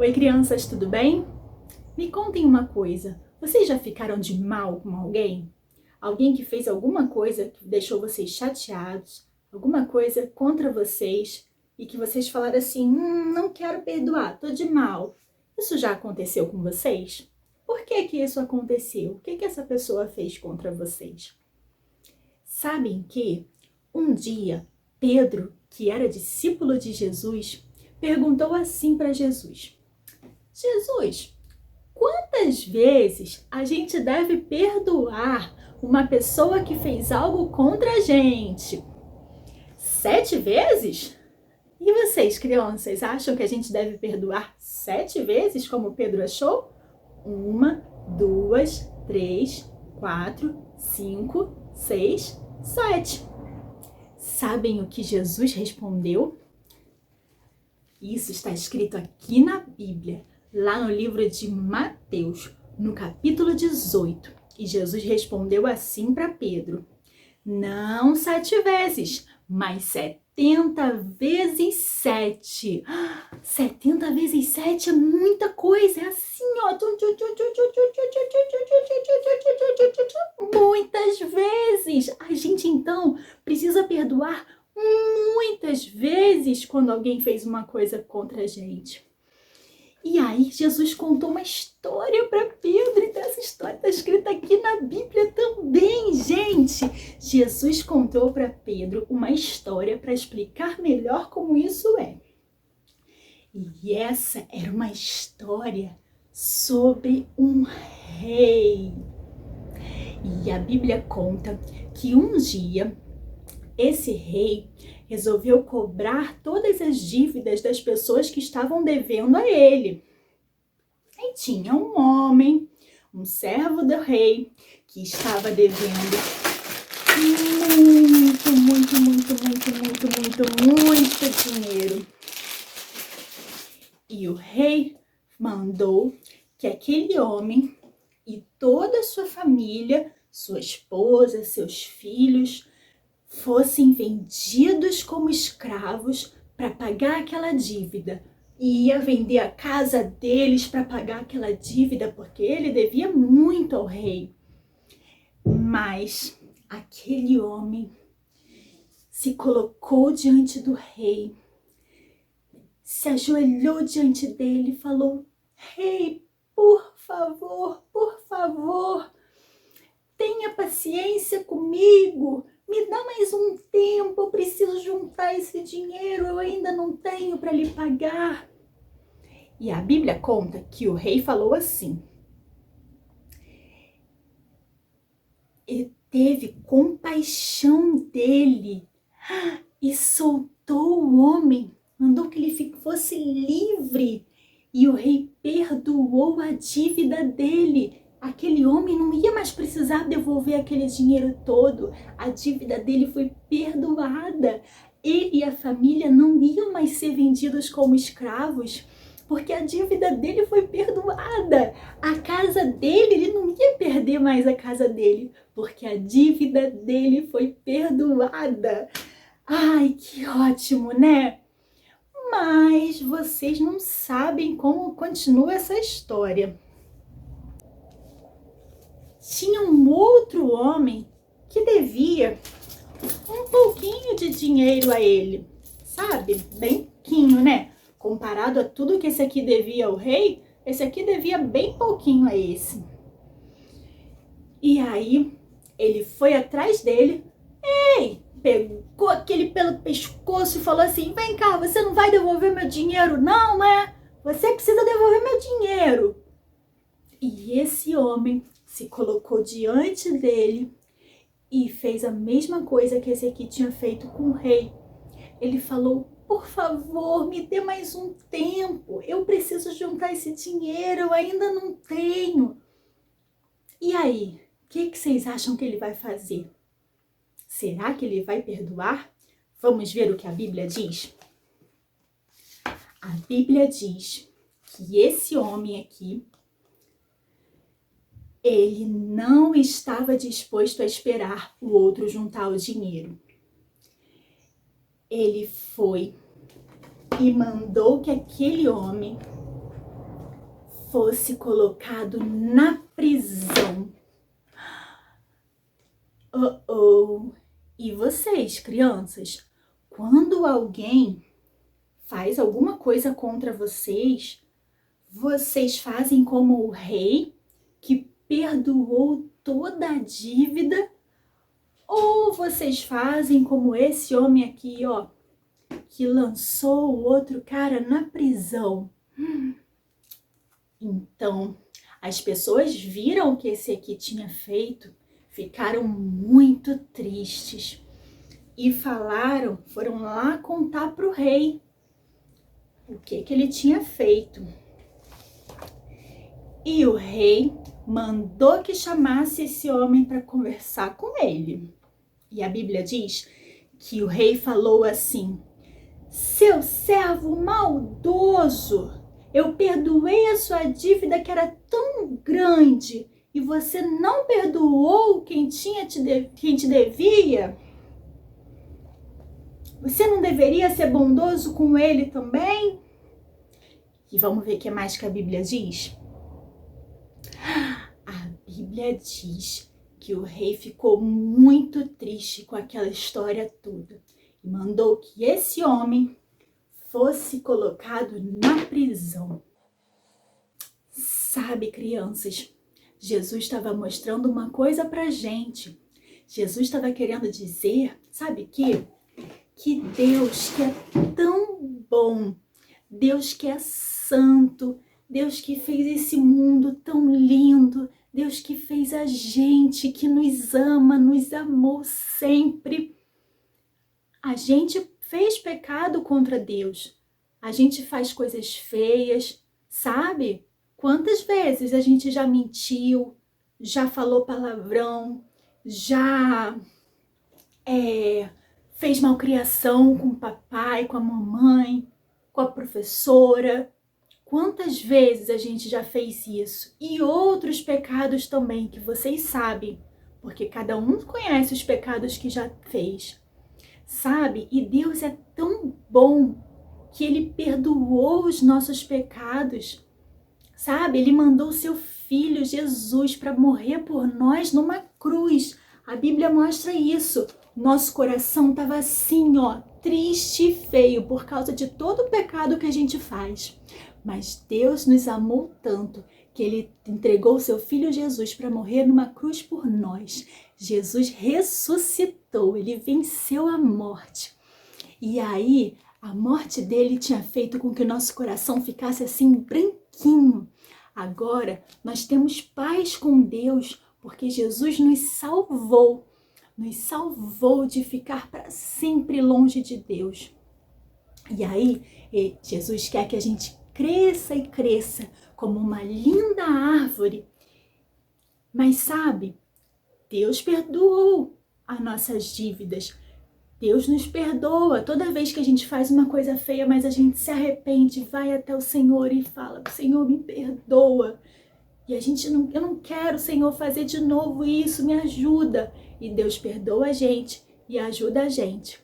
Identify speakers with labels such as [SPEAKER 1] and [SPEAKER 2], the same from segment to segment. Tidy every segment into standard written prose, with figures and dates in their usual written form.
[SPEAKER 1] Oi, crianças, tudo bem? Me contem uma coisa, vocês já ficaram de mal com alguém? Alguém que fez alguma coisa que deixou vocês chateados, alguma coisa contra vocês e que vocês falaram assim, não quero perdoar, tô de mal. Isso já aconteceu com vocês? Por que que isso aconteceu? O que que essa pessoa fez contra vocês? Sabem que um dia Pedro, que era discípulo de Jesus, perguntou assim para Jesus: Jesus, quantas vezes a gente deve perdoar uma pessoa que fez algo contra a gente? 7 vezes? E vocês, crianças, acham que a gente deve perdoar 7 vezes, como Pedro achou? 1, 2, 3, 4, 5, 6, 7. Sabem o que Jesus respondeu? Isso está escrito aqui na Bíblia, lá no livro de Mateus, no capítulo 18. E Jesus respondeu assim para Pedro: não 7 vezes, mas 70 vezes 7. 70 vezes 7 é muita coisa, é assim, ó. Muitas vezes. A gente, então, precisa perdoar muitas vezes quando alguém fez uma coisa contra a gente. E aí Jesus contou uma história para Pedro, e essa história está escrita aqui na Bíblia também, gente. Jesus contou para Pedro uma história para explicar melhor como isso é. E essa era uma história sobre um rei. E a Bíblia conta que um dia esse rei resolveu cobrar todas as dívidas das pessoas que estavam devendo a ele. E tinha um homem, um servo do rei, que estava devendo muito dinheiro. E o rei mandou que aquele homem e toda a sua família, sua esposa, seus filhos, fossem vendidos como escravos para pagar aquela dívida. E ia vender a casa deles para pagar aquela dívida, porque ele devia muito ao rei. Mas aquele homem se colocou diante do rei, se ajoelhou diante dele e falou: rei, por favor, tenha paciência comigo. Me dá mais um tempo, eu preciso juntar esse dinheiro, eu ainda não tenho para lhe pagar. E a Bíblia conta que o rei falou assim: ele teve compaixão dele e soltou o homem, mandou que ele fosse livre. E o rei perdoou a dívida dele. Aquele homem não ia mais precisar devolver aquele dinheiro todo. A dívida dele foi perdoada. Ele e a família não iam mais ser vendidos como escravos, porque a dívida dele foi perdoada. A casa dele, ele não ia perder mais a casa dele, porque a dívida dele foi perdoada. Ai, que ótimo, né? Mas vocês não sabem como continua essa história. Tinha um outro homem que devia um pouquinho de dinheiro a ele, sabe? Bem pouquinho, né? Comparado a tudo que esse aqui devia ao rei, esse aqui devia bem pouquinho a esse. E aí, ele foi atrás dele, pegou aquele pelo pescoço e falou assim: vem cá, você não vai devolver meu dinheiro não, né? Você precisa devolver meu dinheiro. E esse homem se colocou diante dele e fez a mesma coisa que esse aqui tinha feito com o rei. Ele falou: por favor, me dê mais um tempo, eu preciso juntar esse dinheiro, eu ainda não tenho. E aí, o que vocês acham que ele vai fazer? Será que ele vai perdoar? Vamos ver o que a Bíblia diz? A Bíblia diz que esse homem aqui, ele não estava disposto a esperar o outro juntar o dinheiro. Ele foi e mandou que aquele homem fosse colocado na prisão. E vocês, crianças, quando alguém faz alguma coisa contra vocês, vocês fazem como o rei que perdoou toda a dívida? Ou vocês fazem como esse homem aqui, ó, que lançou o outro cara na prisão? Então, as pessoas viram o que esse aqui tinha feito, ficaram muito tristes e foram lá contar para o rei o que ele tinha feito. E o rei mandou que chamasse esse homem para conversar com ele. E a Bíblia diz que o rei falou assim: seu servo maldoso, eu perdoei a sua dívida que era tão grande e você não perdoou quem te devia? Você não deveria ser bondoso com ele também? E vamos ver o que mais que a Bíblia diz? A Bíblia diz que o rei ficou muito triste com aquela história toda e mandou que esse homem fosse colocado na prisão. Sabe, crianças, Jesus estava mostrando uma coisa pra gente. Jesus estava querendo dizer, sabe que Deus que é tão bom, Deus que é santo, Deus que fez esse mundo tão lindo, Deus que fez a gente, que nos ama, nos amou sempre. A gente fez pecado contra Deus. A gente faz coisas feias, sabe? Quantas vezes a gente já mentiu, já falou palavrão, já fez malcriação com o papai, com a mamãe, com a professora. Quantas vezes a gente já fez isso? E outros pecados também que vocês sabem, porque cada um conhece os pecados que já fez. Sabe? E Deus é tão bom que Ele perdoou os nossos pecados. Sabe? Ele mandou o seu Filho Jesus para morrer por nós numa cruz. A Bíblia mostra isso. Nosso coração estava assim, ó, triste e feio por causa de todo o pecado que a gente faz. Mas Deus nos amou tanto que Ele entregou o seu Filho Jesus para morrer numa cruz por nós. Jesus ressuscitou, Ele venceu a morte. E aí, a morte dele tinha feito com que o nosso coração ficasse assim branquinho. Agora, nós temos paz com Deus, porque Jesus nos salvou de ficar para sempre longe de Deus. E aí, Jesus quer que a gente cresça e cresça como uma linda árvore. Mas sabe, Deus perdoou as nossas dívidas. Deus nos perdoa toda vez que a gente faz uma coisa feia, mas a gente se arrepende, vai até o Senhor e fala: Senhor, me perdoa. E eu não quero, Senhor, fazer de novo isso, me ajuda. E Deus perdoa a gente e ajuda a gente.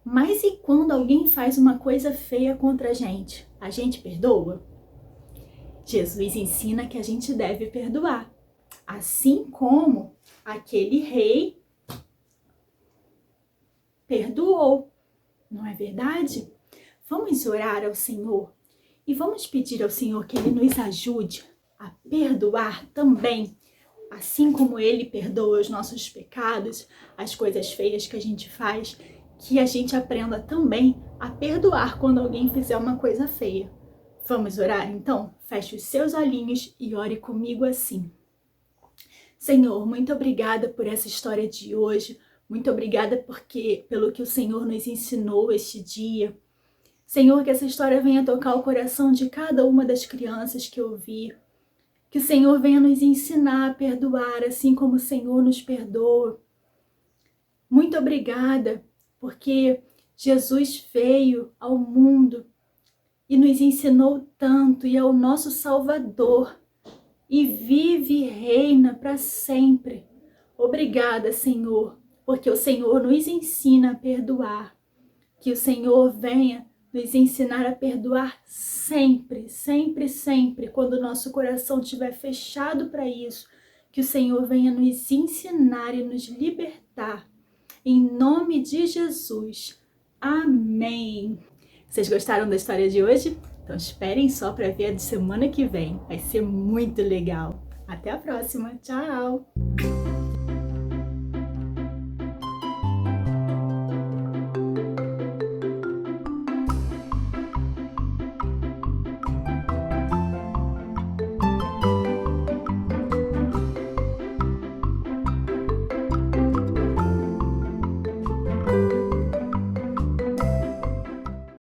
[SPEAKER 1] Mas e quando alguém faz uma coisa feia contra a gente? A gente perdoa? Jesus ensina que a gente deve perdoar. Assim como aquele rei perdoou, não é verdade? Vamos orar ao Senhor e vamos pedir ao Senhor que Ele nos ajude a perdoar também, assim como Ele perdoa os nossos pecados, as coisas feias que a gente faz, que a gente aprenda também a perdoar quando alguém fizer uma coisa feia. Vamos orar então? Feche os seus olhinhos e ore comigo assim. Senhor, muito obrigada por essa história de hoje. Muito obrigada pelo que o Senhor nos ensinou este dia. Senhor, que essa história venha tocar o coração de cada uma das crianças que ouvir. Que o Senhor venha nos ensinar a perdoar, assim como o Senhor nos perdoa. Muito obrigada, porque Jesus veio ao mundo e nos ensinou tanto e é o nosso Salvador. E vive e reina para sempre. Obrigada, Senhor, porque o Senhor nos ensina a perdoar. Que o Senhor venha nos ensinar a perdoar sempre, sempre, sempre, quando o nosso coração estiver fechado para isso, que o Senhor venha nos ensinar e nos libertar. Em nome de Jesus. Amém. Vocês gostaram da história de hoje? Então esperem só para ver a de semana que vem. Vai ser muito legal. Até a próxima. Tchau!